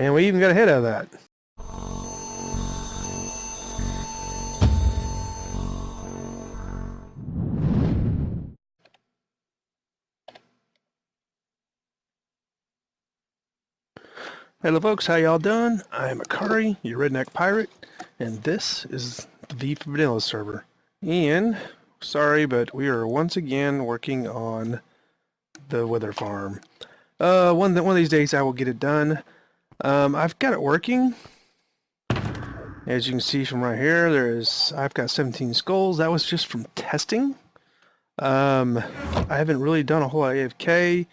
And we even got ahead of that. Hello folks, how y'all doing? I'm Icarii, your redneck pirate, and this is the V4V Vanilla server. And, sorry, but we are once again working on the wither farm. One of these days I will get it done. I've got it working. As you can see from right here, I've got 17 skulls. That was just from testing. I haven't really done a whole lot of AFK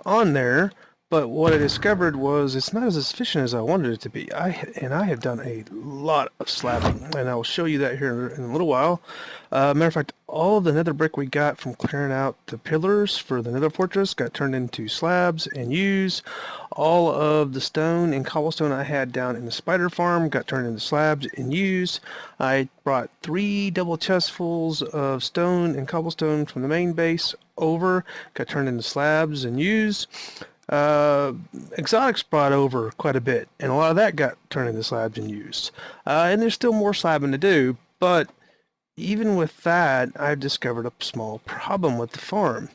on there. But what I discovered was it's not as efficient as I wanted it to be. I have done a lot of slabbing, and I'll show you that here in a little while. Matter of fact, all of the nether brick we got from clearing out the pillars for the nether fortress got turned into slabs and used. All of the stone and cobblestone I had down in the spider farm got turned into slabs and used. I brought 3 double chestfuls of stone and cobblestone from the main base over, got turned into slabs and used. Exotics brought over quite a bit, and a lot of that got turned into slabs and used. And there's still more slabbing to do, but even with that, I've discovered a small problem with the farm.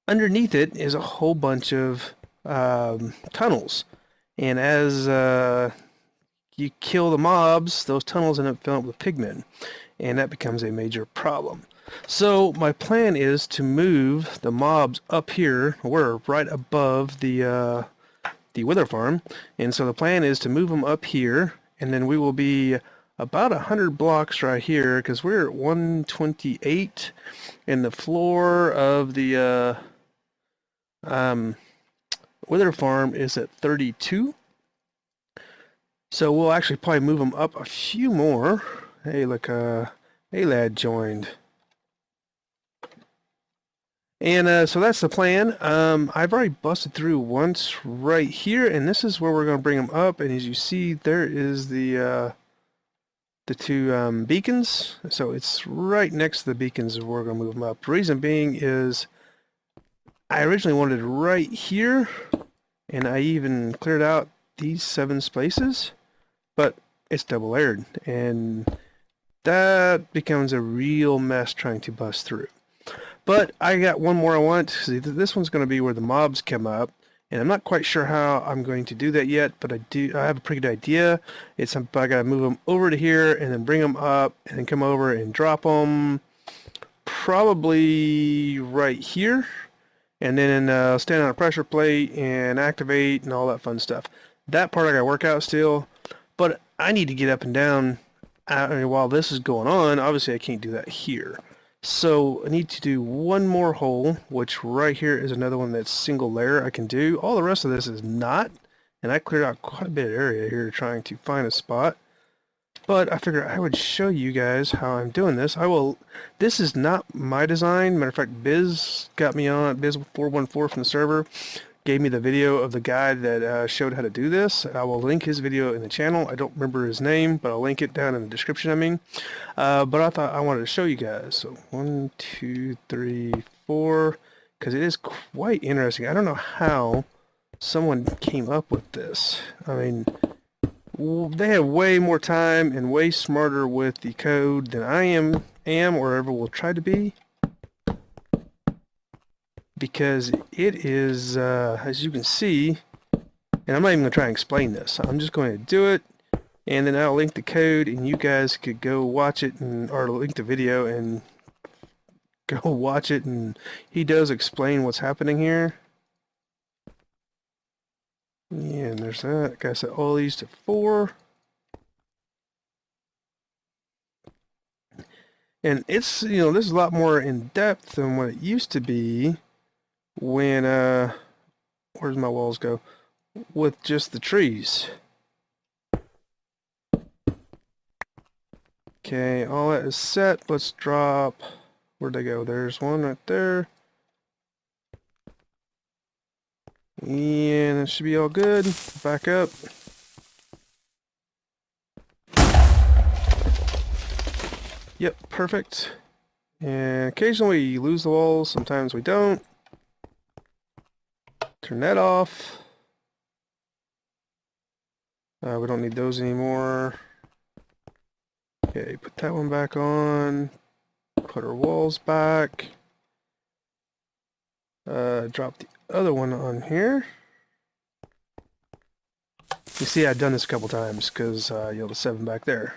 Underneath it is a whole bunch of tunnels, and as you kill the mobs, those tunnels end up filling up with pigmen, and that becomes a major problem. So my plan is to move the mobs up here. We're right above the wither farm, and so the plan is to move them up here, and then we will be about 100 blocks right here because we're at 128, and the floor of the wither farm is at 32. So we'll actually probably move them up a few more. Hey, look, a lad joined. And so that's the plan. I've already busted through once right here, and this is where we're going to bring them up. And as you see, there is the 2 beacons. So it's right next to the beacons where we're going to move them up. The reason being is I originally wanted it right here, and I even cleared out these 7 spaces, but it's double layered, and that becomes a real mess trying to bust through. But I got one more I want. See, this one's going to be where the mobs come up, and I'm not quite sure how I'm going to do that yet, but I have a pretty good idea. I got to move them over to here and then bring them up and then come over and drop them probably right here, and then stand on a pressure plate and activate and all that fun stuff. That part I got to work out still, but I need to get up and down. While this is going on, obviously I can't do that here. So I need to do one more hole, which right here is another one that's single layer I can do. All the rest of this is not, and I cleared out quite a bit of area here trying to find a spot. But I figured I would show you guys how I'm doing this. This is not my design. Matter of fact, Biz got me on, Biz414 from the server, gave me the video of the guy that showed how to do this. I will link his video in the channel. I don't remember his name, but I'll link it down in the description, but I thought I wanted to show you guys. So 1, 2, 3, 4, because it is quite interesting. I don't know how someone came up with this. I mean, they have way more time and way smarter with the code than I am or ever will try to be. Because it is, as you can see, and I'm not even going to try and explain this. I'm just going to do it, and then I'll link the code, and you guys could go watch it, or link the video and go watch it, and he does explain what's happening here. Yeah, and there's that. Like I said, all these to 4. And it's, this is a lot more in depth than what it used to be. When where's my walls go with just the trees. Okay, all that is set. Let's drop, where'd they go? There's one right there, and it should be all good. Back up. Yep, perfect. And occasionally we lose the walls, sometimes we don't. Turn that off. We don't need those anymore. Okay, put that one back on. Put our walls back. Drop the other one on here. You see, I've done this a couple times because you have a 7 back there.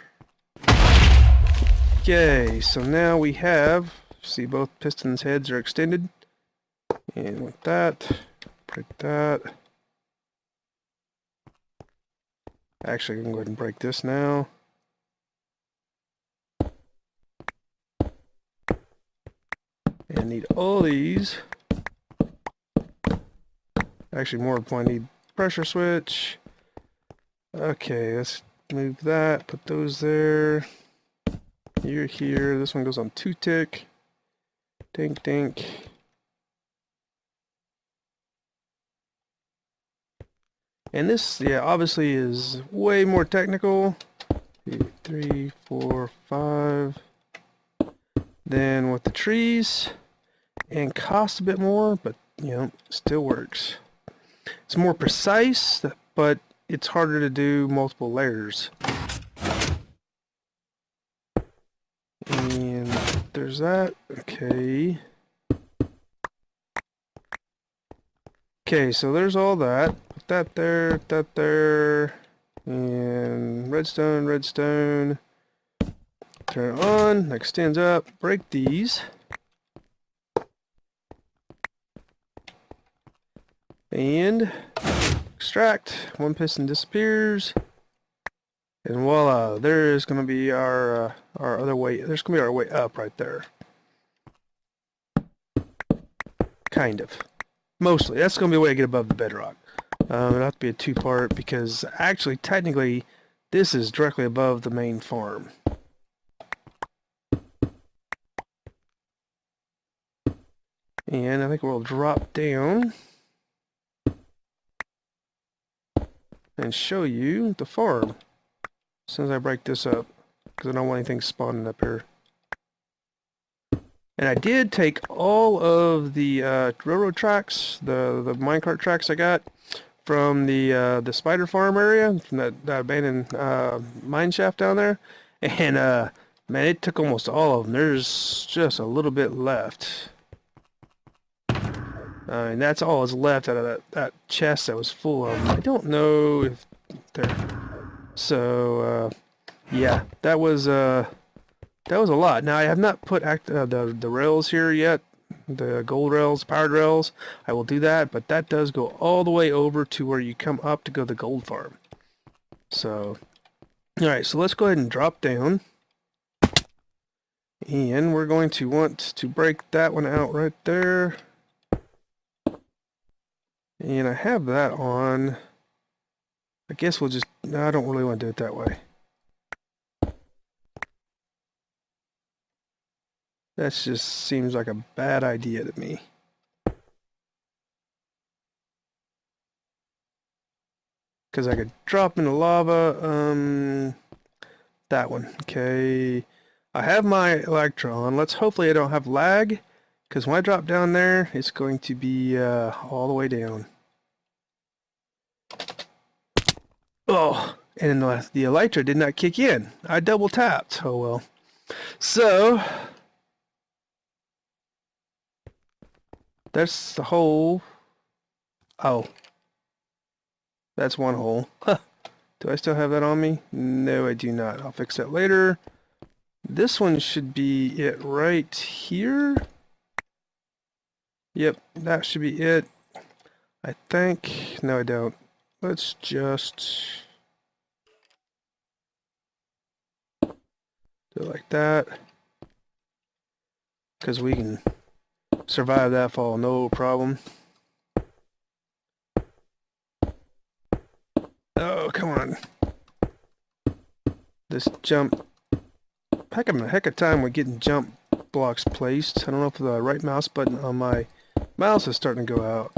Okay, so now we have, see both pistons heads are extended. And with that, break that. Actually, I can go ahead and break this now. And need all these. Actually, more important, I need pressure switch. Okay, let's move that, put those there. You're here. This one goes on 2-tick. Dink, dink. And this, yeah, obviously is way more technical. 2, 3, 4, 5. Then with the trees, and costs a bit more, but you know, still works. It's more precise, but it's harder to do multiple layers. And there's that. Okay. Okay, so there's all that. Put that there, and redstone, redstone. Turn it on, that extends up, break these. And extract, one piston disappears. And voila, there is going to be our other way, there's going to be our way up right there. Kind of. Mostly. That's going to be a way to get above the bedrock. It'll have to be a 2-part because actually, technically, this is directly above the main farm. And I think we'll drop down and show you the farm as soon as I break this up, because I don't want anything spawning up here. And I did take all of the railroad tracks, the minecart tracks I got from the spider farm area, from that abandoned mine shaft down there, and man, it took almost all of them. There's just a little bit left. And that's all that's left out of that chest that was full of them. I don't know if they're... So, yeah, that was a lot. Now, I have not put the rails here yet, the gold rails, powered rails. I will do that, but that does go all the way over to where you come up to go to the gold farm. So, alright, so let's go ahead and drop down. And we're going to want to break that one out right there. And I have that on. I guess we'll just... No, I don't really want to do it that way. That just seems like a bad idea to me. Because I could drop in the lava. That one. Okay. I have my electron. Let's hopefully I don't have lag. Because when I drop down there, it's going to be all the way down. Oh, and the elytra did not kick in. I double tapped. Oh well. So, that's the hole. Oh. That's one hole. Huh. Do I still have that on me? No, I do not. I'll fix that later. This one should be it right here. Yep, that should be it. I think. No, I don't. Let's just do it like that. Because we can survive that fall, no problem. Oh, come on. This jump. Heck of time with getting jump blocks placed. I don't know if the right mouse button on my mouse is starting to go out.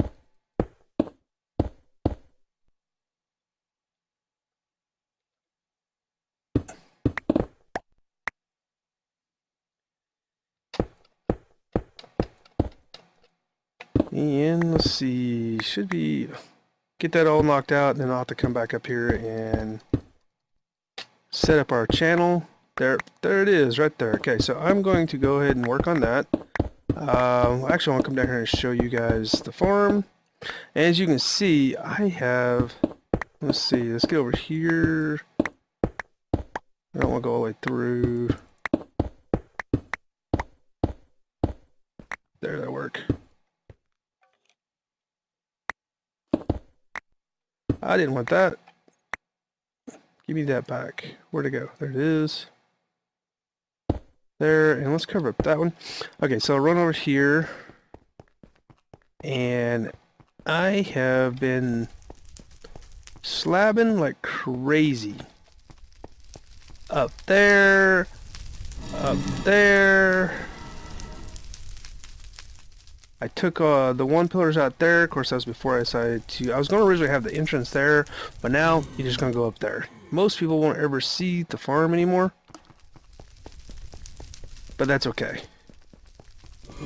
And let's see, should be get that all knocked out, and then I'll have to come back up here and set up our channel. There it is, right there. Okay, so I'm going to go ahead and work on that. Actually, I want to come down here and show you guys the farm. As you can see, I have, let's see, let's get over here. I don't want to go all the way through. There, that'll work. I didn't want that. Give me that back. Where'd it go? There it is. There, and let's cover up that one. Okay, so I'll run over here. And I have been slabbing like crazy. Up there. Up there. I took the one pillars out there. Of course, that was before I decided to... I was going to originally have the entrance there, but now you're just going to go up there. Most people won't ever see the farm anymore, but that's okay.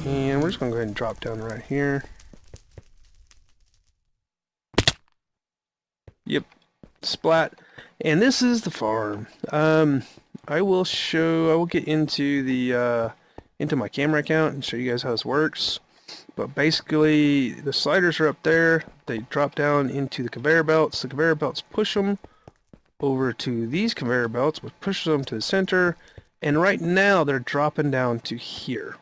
And we're just going to go ahead and drop down right here. Yep, splat. And this is the farm. I will get into the into my camera account and show you guys how this works. But basically, the sliders are up there. They drop down into the conveyor belts. The conveyor belts push them over to these conveyor belts, which pushes them to the center. And right now, they're dropping down to here.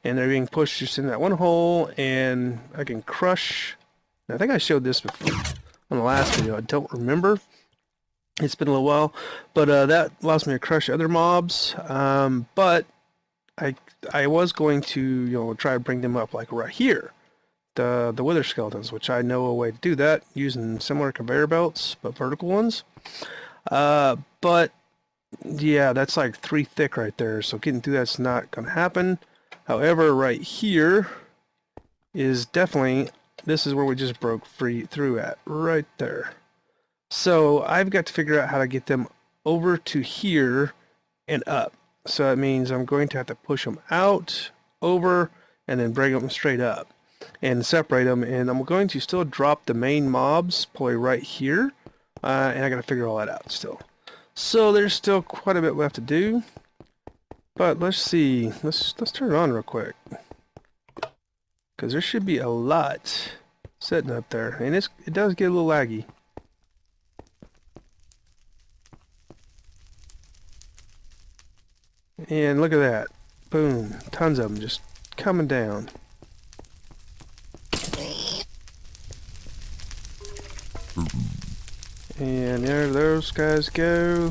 And they're being pushed just in that one hole. And I can crush... I think I showed this before on the last video. I don't remember. It's been a little while. But that allows me to crush other mobs. But I was going to, try to bring them up like right here, the wither skeletons, which I know a way to do that using similar conveyor belts, but vertical ones. But yeah, that's like 3 thick right there, so getting through that's not going to happen. However, right here is definitely, this is where we just broke through at, right there. So I've got to figure out how to get them over to here and up. So that means I'm going to have to push them out, over, and then bring them straight up and separate them. And I'm going to still drop the main mobs probably right here. And I got to figure all that out still. So there's still quite a bit left to do. But let's see. Let's turn it on real quick. Because there should be a lot setting up there. And it does get a little laggy. And look at that. Boom. Tons of them just coming down. And there those guys go.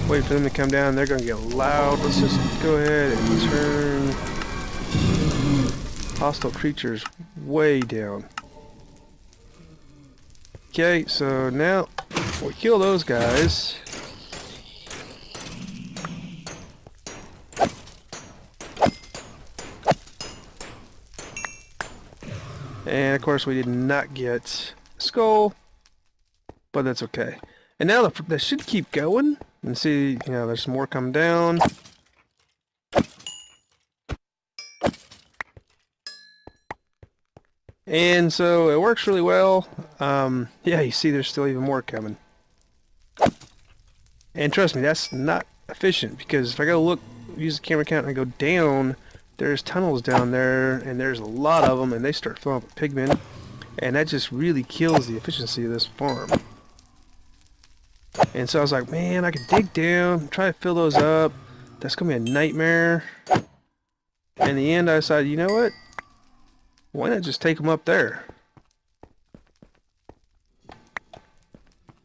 Wait for them to come down. They're going to get loud. Let's just go ahead and turn hostile creatures way down. Okay, so now we kill those guys. And of course we did not get skull, but that's okay. And now they should keep going. And see, there's some more coming down. And so it works really well. Yeah, you see there's still even more coming. And trust me, that's not efficient, because if I go look, use the camera count and I go down, there's tunnels down there, and there's a lot of them, and they start filling up with pigmen, and that just really kills the efficiency of this farm. And so I was like, man, I could dig down, try to fill those up. That's gonna be a nightmare. In the end, I decided, you know what? Why not just take them up there?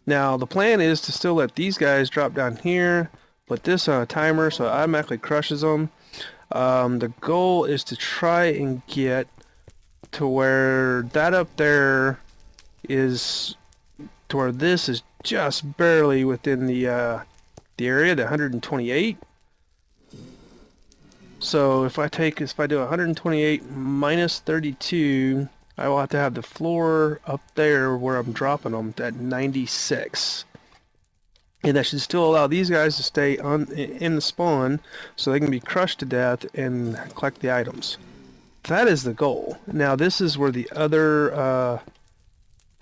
Now, the plan is to still let these guys drop down here, put this on a timer so it automatically crushes them. The goal is to try and get to where that up there is, to where this is just barely within the area, the 128. So if I do 128 minus 32, I will have to have the floor up there where I'm dropping them at 96. And that should still allow these guys to stay in the spawn so they can be crushed to death and collect the items. that is the goal. Now this is where the other,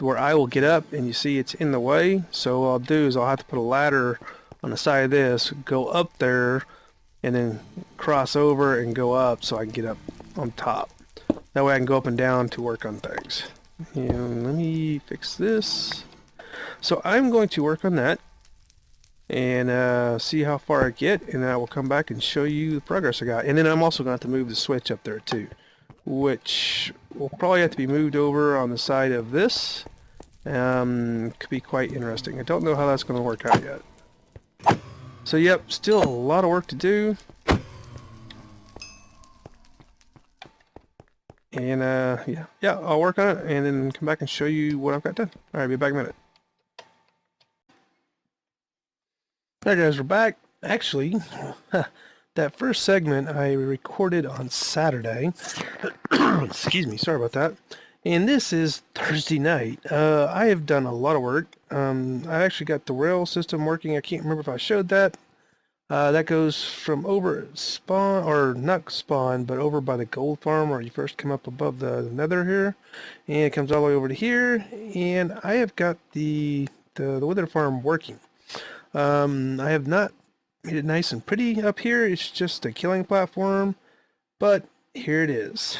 where I will get up, and you see it's in the way. So what I'll do is I'll have to put a ladder on the side of this, go up there, and then cross over and go up so I can get up on top. That way I can go up and down to work on things. And let me fix this. So I'm going to work on that and see how far I get, and I will come back and show you the progress I got. And then I'm also going to have to move the switch up there too, which will probably have to be moved over on the side of this. Could be quite interesting. I don't know how that's going to work out yet. So yep, still a lot of work to do. And yeah, I'll work on it and then come back and show you what I've got done. Alright, be back in a minute. Alright guys, we're back. Actually, that first segment I recorded on Saturday. Excuse me, sorry about that. And this is Thursday night. I have done a lot of work. I actually got the rail system working. I can't remember if I showed that. That goes from over spawn, or not spawn, but over by the gold farm where you first come up above the nether here. And it comes all the way over to here. And I have got the wither farm working. I have not made it nice and pretty up here. It's just a killing platform. But here it is.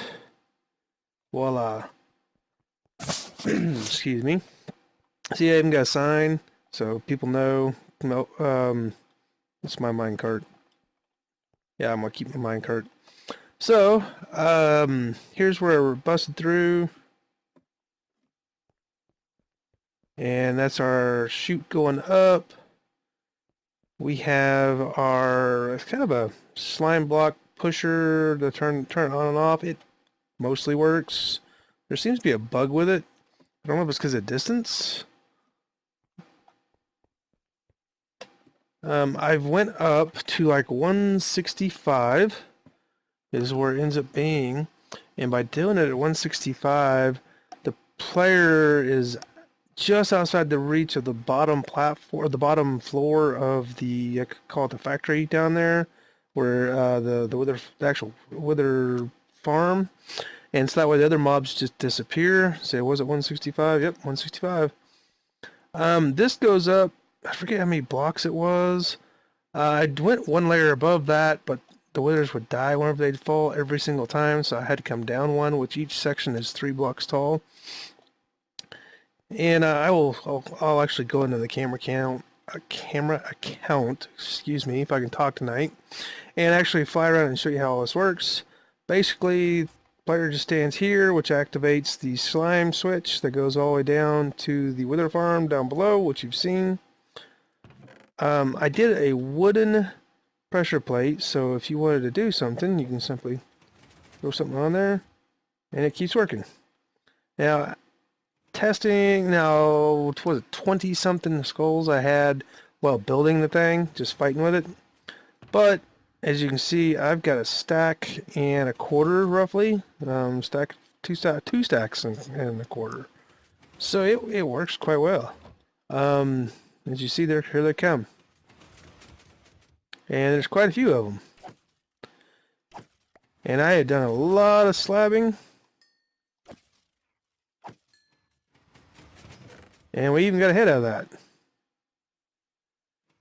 Voila. Excuse me. See, I even got a sign so people know. It's my minecart. Yeah, I'm gonna keep my minecart. So, here's where we're busted through. And that's our chute going up. We have our, it's kind of a slime block pusher to turn on and off. It mostly works. There seems to be a bug with it. I don't know if it's because of distance. I've went up to like 165 is where it ends up being, and by doing it at 165, the player is just outside the reach of the bottom platform, the bottom floor of the, I could call it the factory down there, where the actual wither farm, and so that way the other mobs just disappear. Say, was it 165? Yep, 165. This goes up. I forget how many blocks it was. I went one layer above that, but the withers would die whenever they'd fall every single time, so I had to come down one, which each section is 3 blocks tall. And I'll actually go into the camera account, excuse me, if I can talk tonight, and actually fly around and show you how all this works. Basically, the player just stands here, which activates the slime switch that goes all the way down to the wither farm down below, which you've seen. I did a wooden pressure plate, so if you wanted to do something, you can simply throw something on there, and it keeps working. Now, testing, now, what was it, 20-something skulls I had while building the thing, just fighting with it. But, as you can see, I've got a stack and a quarter, roughly. Two stacks and a quarter. So it works quite well. As you see there, here they come. And there's quite a few of them. And I had done a lot of slabbing. And we even got ahead of that.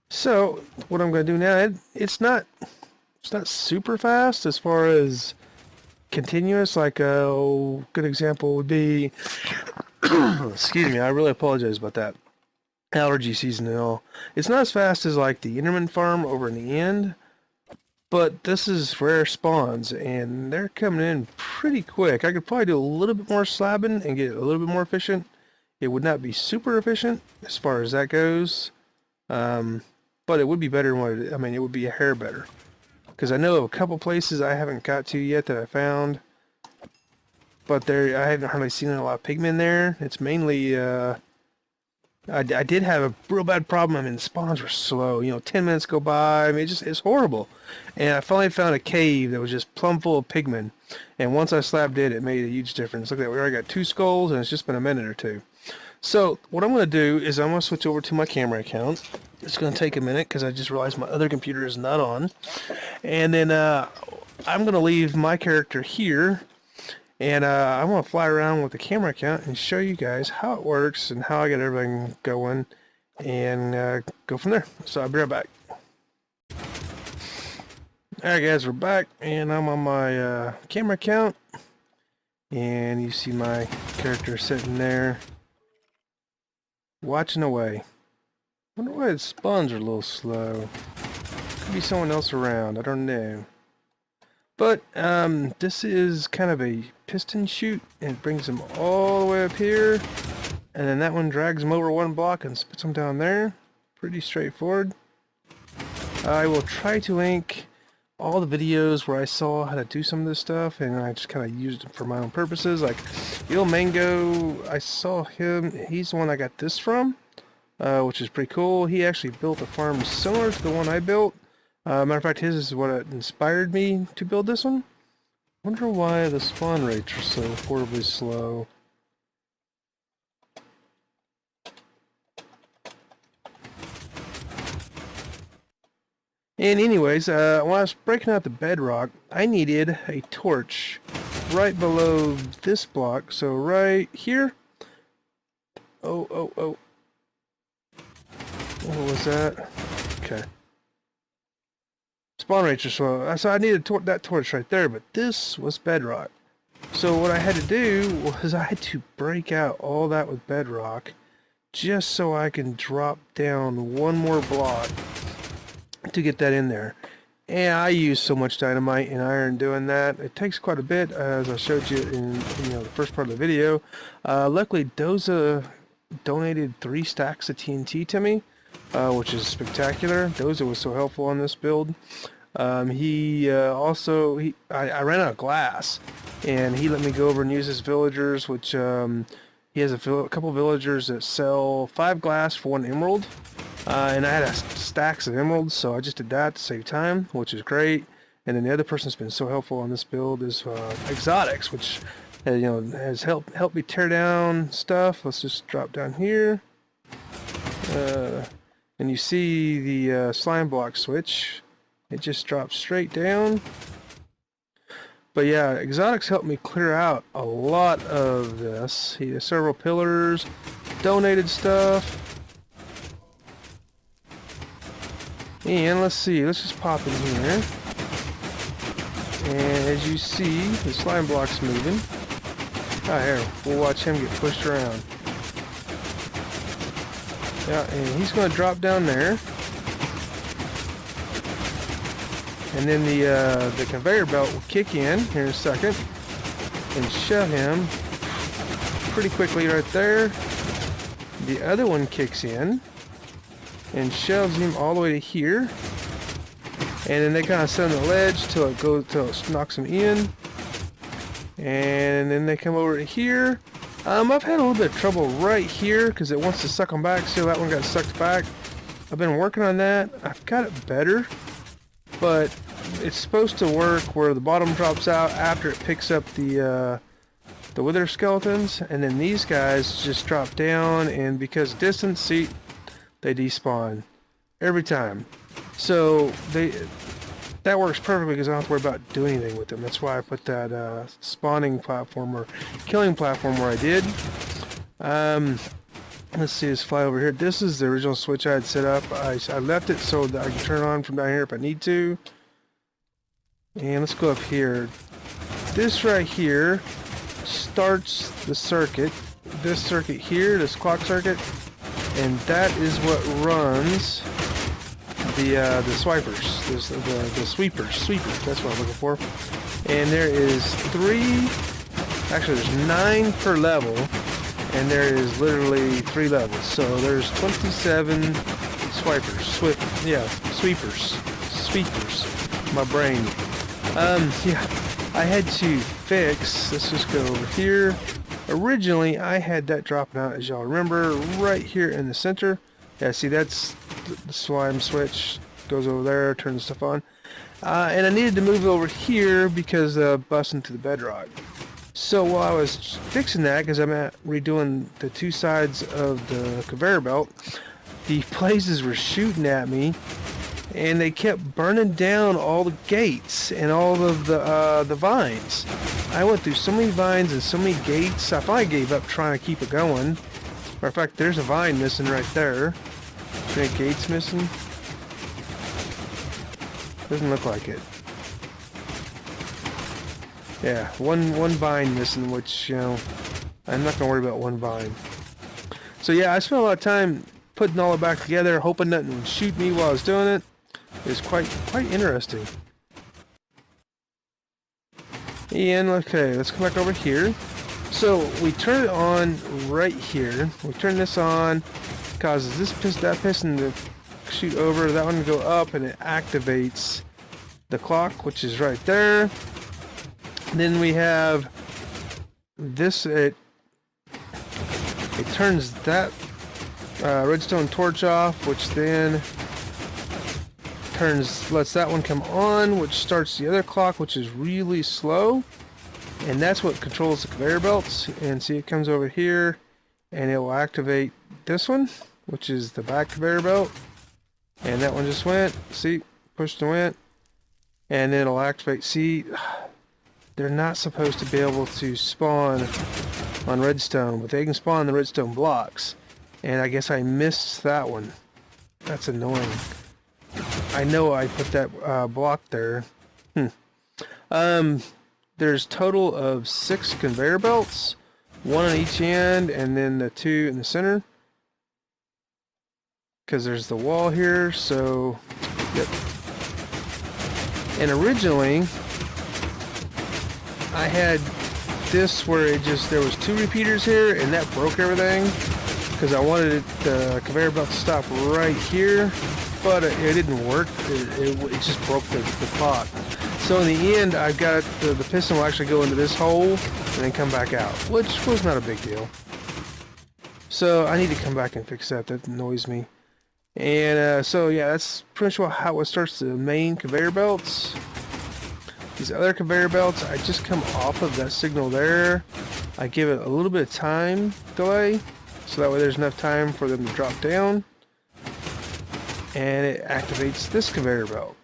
So, what I'm going to do now, it's not super fast as far as continuous. Like a good example would be, excuse me, I really apologize about that. Allergy season and all. It's not as fast as like the Enderman farm over in the end, but this is rare spawns and they're coming in pretty quick. I could probably do a little bit more slabbing and get it a little bit more efficient. It would not be super efficient as far as that goes, but it would be better than what it, I mean, it would be a hair better, because I know of a couple places I haven't got to yet that I found, but there I haven't hardly seen a lot of pigmen there. It's mainly I did have a real bad problem. I mean, the spawns were slow. 10 minutes go by. I mean, it's horrible. And I finally found a cave that was just plumb full of pigmen. And once I slapped it, it made a huge difference. Look at that. We already got 2 skulls, and it's just been a minute or 2. So, what I'm going to do is I'm going to switch over to my camera account. It's going to take a minute because I just realized my other computer is not on. And then I'm going to leave my character here. And I want to fly around with the camera account and show you guys how it works and how I get everything going, and go from there. So I'll be right back. Alright guys, we're back, and I'm on my camera account, and you see my character sitting there watching away. Wonder why its spawns are a little slow. Could be someone else around, I don't know. But this is kind of a piston chute, and it brings them all the way up here, and then that one drags them over one block and puts them down there. Pretty straightforward. I will try to link all the videos where I saw how to do some of this stuff, and I just kind of used it for my own purposes. Like Il Mango, I saw him, he's the one I got this from, which is pretty cool. He actually built a farm similar to the one I built. Matter of fact, his is what inspired me to build this one. Wonder why the spawn rates are so horribly slow. And anyways, when I was breaking out the bedrock, I needed a torch right below this block. So right here. Oh. What was that? Okay. Spawn rates are slow. So I needed that torch right there, but this was bedrock. So what I had to do was I had to break out all that with bedrock just so I can drop down one more block to get that in there. And I use so much dynamite and iron doing that. It takes quite a bit, as I showed you in the first part of the video. Luckily, Doza donated 3 stacks of TNT to me, which is spectacular. Doza was so helpful on this build. I ran out of glass, and he let me go over and use his villagers, which he has a couple villagers that sell 5 glass for 1 emerald. And I had stacks of emeralds, so I just did that to save time, which is great. And then the other person that's been so helpful on this build is Exotics, which has helped me tear down stuff. Let's just drop down here, and you see the slime block switch. It just drops straight down. But yeah, Exotics helped me clear out a lot of this. He has several pillars, donated stuff. And let's see, let's just pop in here. And as you see, the slime block's moving. Ah, here, we'll watch him get pushed around. Yeah, and he's going to drop down there. And then the conveyor belt will kick in here in a second and shove him pretty quickly right there. The other one kicks in and shoves him all the way to here, and then they kind of sit on the ledge till it knocks him in, and then they come over to here. I've had a little bit of trouble right here because it wants to suck them back. See, that one got sucked back. I've been working on that. I've got it better, but it's supposed to work where the bottom drops out after it picks up the wither skeletons, and then these guys just drop down, and because distance, see, they despawn every time. So that works perfectly because I don't have to worry about doing anything with them. That's why I put that spawning platform or killing platform where I did. Let's see this fly over here. This is the original switch I had set up. I left it so that I can turn it on from down here if I need to. And let's go up here. This right here starts the circuit. This circuit here, this clock circuit, and that is what runs the swipers, the sweepers, that's what I'm looking for. And there is 3, actually there's 9 per level, and there is literally 3 levels. So there's 27 sweepers, my brain. Yeah, I had to fix, let's just go over here. Originally, I had that dropping out, as y'all remember, right here in the center. Yeah, see, that's the slime switch. Goes over there, turns stuff on. And I needed to move it over here because busting to the bedrock. So while I was fixing that, because I'm redoing the 2 sides of the conveyor belt, the blazes were shooting at me, and they kept burning down all the gates and all of the vines. I went through so many vines and so many gates, I finally gave up trying to keep it going. Matter of fact, there's a vine missing right there. Any gates missing? Doesn't look like it. Yeah, one vine missing, which, you know, I'm not gonna worry about one vine. So yeah, I spent a lot of time putting all it back together, hoping nothing would shoot me while I was doing it. It was quite interesting. And okay, let's come back over here. So we turn it on right here. We turn this on, causes that piston to shoot over, that one to go up, and it activates the clock, which is right there. And then we have this. It turns that redstone torch off, which then lets that one come on, which starts the other clock, which is really slow, and that's what controls the conveyor belts. And see, it comes over here and it will activate this one, which is the back conveyor belt, and that one just went, see, pushed and went, and then it'll activate. See, they're not supposed to be able to spawn on redstone, but they can spawn on the redstone blocks, and I guess I missed that one. That's annoying. I know I put that block there. There's total of 6 conveyor belts, 1 on each end, and then the 2 in the center. Because there's the wall here, so yep. And originally, I had this where there was 2 repeaters here, and that broke everything. Because I wanted the conveyor belt to stop right here. But it didn't work. It just broke the clock. So in the end, I've got the piston will actually go into this hole and then come back out, which was not a big deal. So I need to come back and fix that. That annoys me. And so yeah, that's pretty much how it starts the main conveyor belts. These other conveyor belts, I just come off of that signal there. I give it a little bit of time delay, so that way there's enough time for them to drop down. And it activates this conveyor belt.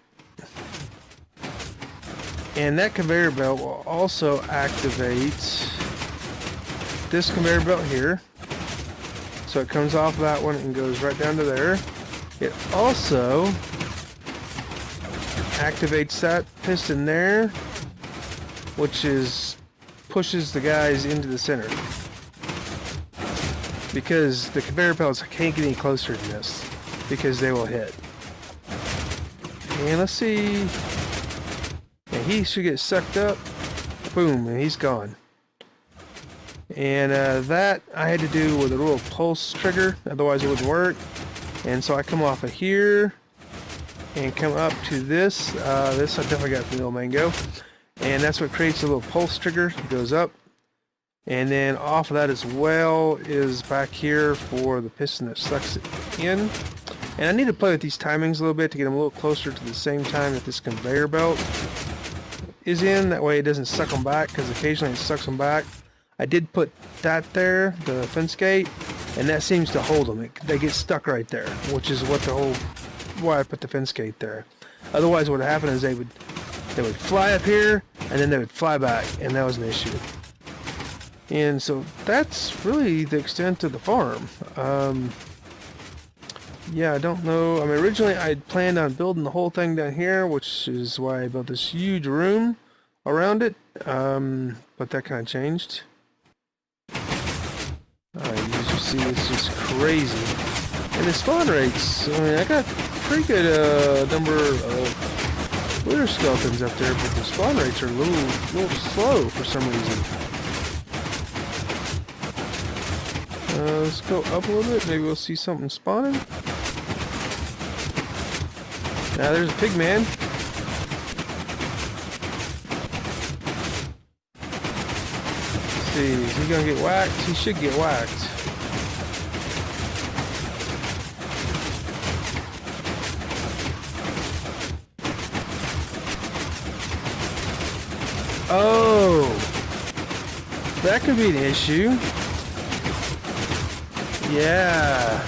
And that conveyor belt will also activate this conveyor belt here. So it comes off that one and goes right down to there. It also activates that piston there, which pushes the guys into the center. Because the conveyor belts can't get any closer than this, because they will hit. And let's see. And he should get sucked up. Boom, and he's gone. And that I had to do with a little pulse trigger, otherwise it wouldn't work. And so I come off of here and come up to this. This I definitely got from the old mango. And that's what creates a little pulse trigger. It goes up. And then off of that as well is back here for the piston that sucks it in. And I need to play with these timings a little bit to get them a little closer to the same time that this conveyor belt is in. That way it doesn't suck them back, because occasionally it sucks them back. I did put that there, the fence gate, and that seems to hold them. They get stuck right there, which is why I put the fence gate there. Otherwise what would happen is they would fly up here and then they would fly back, and that was an issue. And so that's really the extent of the farm. Yeah, I don't know. I mean, originally I had planned on building the whole thing down here, which is why I built this huge room around it. But that kind of changed. As you see, it's just crazy. And the spawn rates, I mean, I got pretty good number of wither skeletons up there, but the spawn rates are a little slow for some reason. Let's go up a little bit. Maybe we'll see something spawning. Now there's a pig man. Let's see, is he gonna get whacked? He should get whacked. Oh, that could be an issue. Yeah.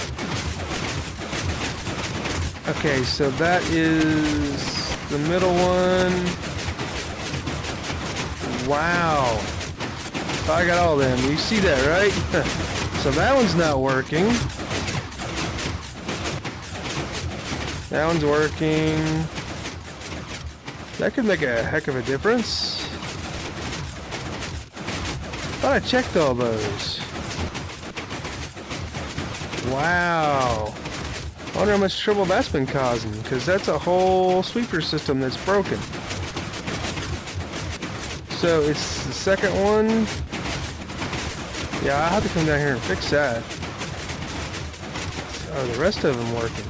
Okay, so that is the middle one. Wow. So I got all of them. You see that, right? So that one's not working. That one's working. That could make a heck of a difference. Thought I checked all those. Wow. I wonder how much trouble that's been causing, because that's a whole sweeper system that's broken. So it's the second one. Yeah, I'll have to come down here and fix that. Oh, the rest of them working.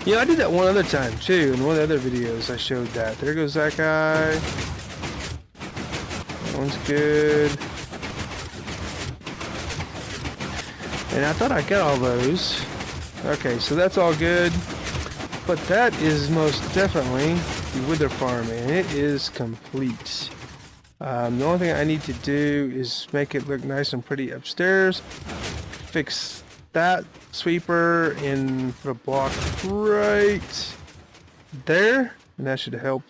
Yeah, I did that one other time too. In one of the other videos I showed that. There goes that guy. That one's good. And I thought I got all those. Okay, so that's all good. But that is most definitely the wither farm, and it is complete. The only thing I need to do is make it look nice and pretty upstairs. Fix that sweeper and put a block right there, and that should help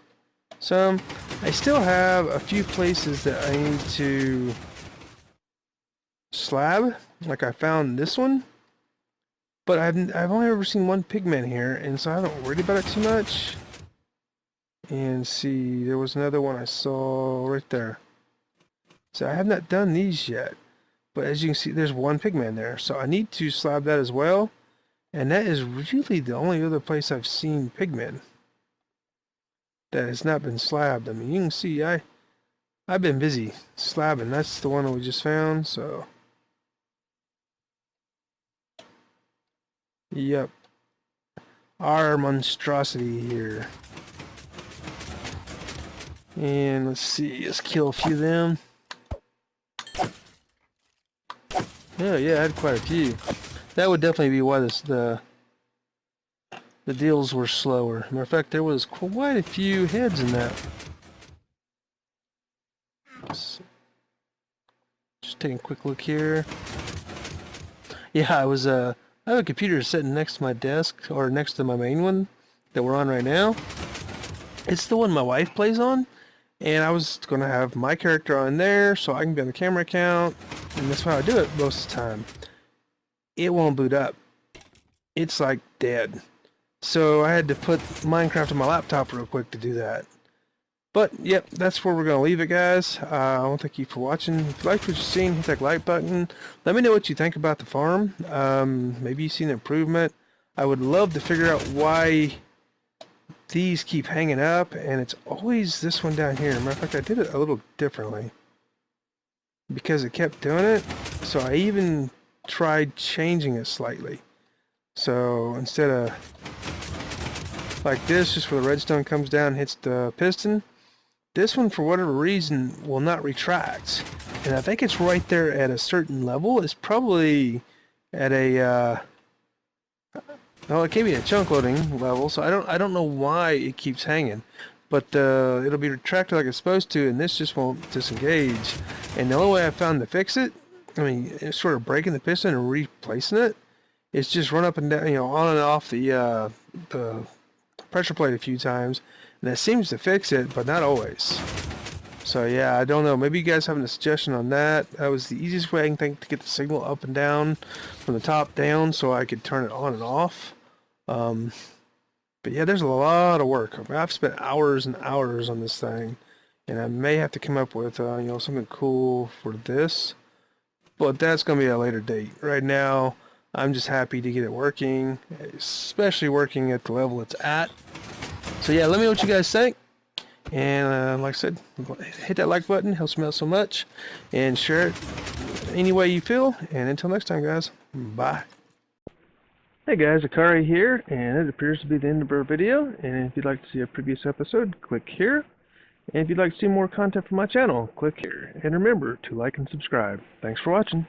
some. I still have a few places that I need to slab, like I found this one, but I've only ever seen one pigman here, and so I haven't worried about it too much. And see, there was another one I saw right there. So I have not done these yet, but as you can see, there's one pigman there, so I need to slab that as well. And that is really the only other place I've seen pigmen that has not been slabbed. I mean, you can see I've been busy slabbing. That's the one that we just found, so yep, our monstrosity here. And let's see, let's kill a few of them. Oh yeah, I had quite a few. That would definitely be why the deals were slower. Matter of fact, there was quite a few heads in that. Just taking a quick look here. Yeah, I have a computer sitting next to my desk, or next to my main one that we're on right now. It's the one my wife plays on, and I was going to have my character on there so I can be on the camera account, and that's how I do it most of the time. It won't boot up. It's like dead. So I had to put Minecraft on my laptop real quick to do that. But, yep, that's where we're going to leave it, guys. I want to thank you for watching. If you liked what you've seen, hit that like button. Let me know what you think about the farm. Maybe you've seen an improvement. I would love to figure out why these keep hanging up, and it's always this one down here. Matter of fact, I did it a little differently because it kept doing it. So I even tried changing it slightly. So instead of like this, just where the redstone comes down and hits the piston, this one, for whatever reason, will not retract. And I think it's right there at a certain level. It's probably at a well, it can be a chunk loading level, so I don't know why it keeps hanging. But it'll be retracted like it's supposed to, and this just won't disengage. And the only way I found to fix it, I mean, it's sort of breaking the piston and replacing it, is just run up and down, you know, on and off the pressure plate a few times, and that seems to fix it, but not always. So yeah, I don't know. Maybe you guys have a suggestion on that. That was the easiest way I can think to get the signal up and down from the top down, so I could turn it on and off. But yeah, there's a lot of work. I've spent hours and hours on this thing, and I may have to come up with you know, something cool for this, but that's gonna be at a later date. Right now, I'm just happy to get it working, especially working at the level it's at. So yeah, let me know what you guys think. And like I said, hit that like button, helps me out so much. And share it any way you feel. And until next time, guys, bye. Hey guys, Icarii here, and it appears to be the end of our video. And if you'd like to see a previous episode, click here. And if you'd like to see more content from my channel, click here. And remember to like and subscribe. Thanks for watching.